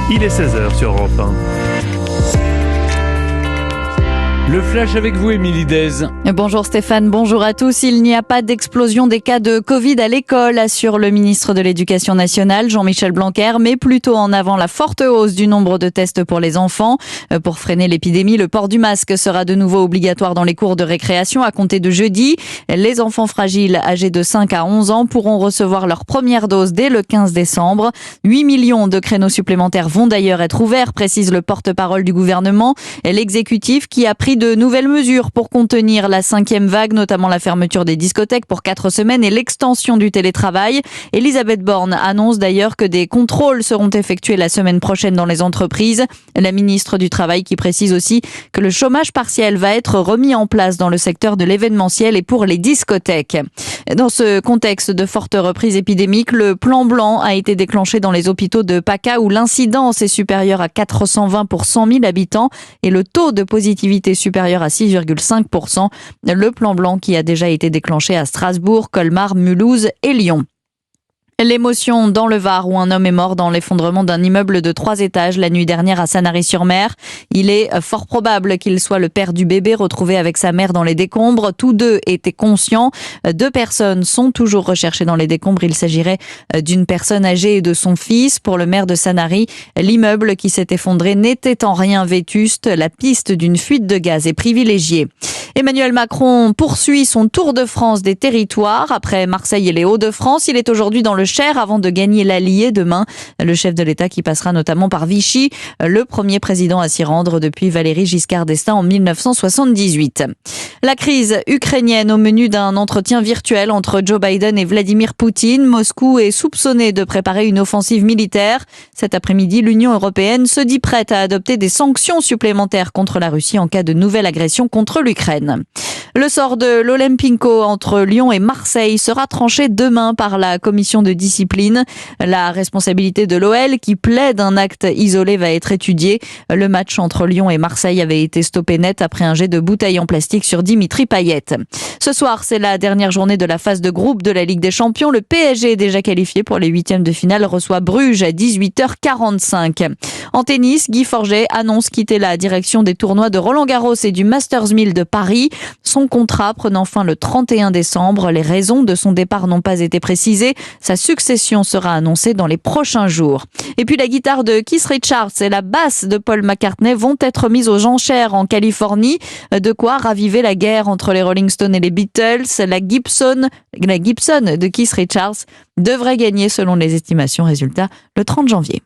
Il est 16h sur Europe 1. Le flash avec vous, Émilie Dez. Bonjour Stéphane, bonjour à tous. Il n'y a pas d'explosion des cas de Covid à l'école, assure le ministre de l'Éducation nationale, Jean-Michel Blanquer, mais plutôt en avant la forte hausse du nombre de tests pour les enfants. Pour freiner l'épidémie, le port du masque sera de nouveau obligatoire dans les cours de récréation à compter de jeudi. Les enfants fragiles âgés de 5 à 11 ans pourront recevoir leur première dose dès le 15 décembre. 8 millions de créneaux supplémentaires vont d'ailleurs être ouverts, précise le porte-parole du gouvernement. L'exécutif qui a pris de nouvelles mesures pour contenir la 5e vague, notamment la fermeture des discothèques pour 4 semaines et l'extension du télétravail. Elisabeth Borne annonce d'ailleurs que des contrôles seront effectués la semaine prochaine dans les entreprises. La ministre du Travail qui précise aussi que le chômage partiel va être remis en place dans le secteur de l'événementiel et pour les discothèques. Dans ce contexte de forte reprise épidémique, le plan blanc a été déclenché dans les hôpitaux de PACA où l'incidence est supérieure à 420 pour 100 000 habitants et le taux de positivité supérieur à 6,5%. Le plan blanc qui a déjà été déclenché à Strasbourg, Colmar, Mulhouse et Lyon. L'émotion dans le Var où un homme est mort dans l'effondrement d'un immeuble de 3 étages la nuit dernière à Sanary-sur-Mer. Il est fort probable qu'il soit le père du bébé retrouvé avec sa mère dans les décombres. Tous deux étaient conscients. 2 personnes sont toujours recherchées dans les décombres. Il s'agirait d'une personne âgée et de son fils. Pour le maire de Sanary, l'immeuble qui s'est effondré n'était en rien vétuste. La piste d'une fuite de gaz est privilégiée. Emmanuel Macron poursuit son tour de France des territoires. Après Marseille et les Hauts-de-France, il est aujourd'hui dans le Cher avant de gagner l'Allier demain. Le chef de l'État qui passera notamment par Vichy, le premier président à s'y rendre depuis Valéry Giscard d'Estaing en 1978. La crise ukrainienne au menu d'un entretien virtuel entre Joe Biden et Vladimir Poutine. Moscou est soupçonné de préparer une offensive militaire. Cet après-midi, l'Union européenne se dit prête à adopter des sanctions supplémentaires contre la Russie en cas de nouvelle agression contre l'Ukraine. Le sort de l'Olympico entre Lyon et Marseille sera tranché demain par la commission de discipline. La responsabilité de l'OL qui plaide un acte isolé va être étudiée. Le match entre Lyon et Marseille avait été stoppé net après un jet de bouteille en plastique sur Dimitri Payet. Ce soir, c'est la dernière journée de la phase de groupe de la Ligue des Champions. Le PSG est déjà qualifié pour les 8e de finale, reçoit Bruges à 18h45. En tennis, Guy Forget annonce quitter la direction des tournois de Roland-Garros et du Masters 1000 de Paris. Son contrat prenant fin le 31 décembre. Les raisons de son départ n'ont pas été précisées. Sa succession sera annoncée dans les prochains jours. Et puis la guitare de Keith Richards et la basse de Paul McCartney vont être mises aux enchères en Californie. De quoi raviver la guerre entre les Rolling Stones et les Beatles. La Gibson de Keith Richards devrait gagner selon les estimations. Résultat le 30 janvier.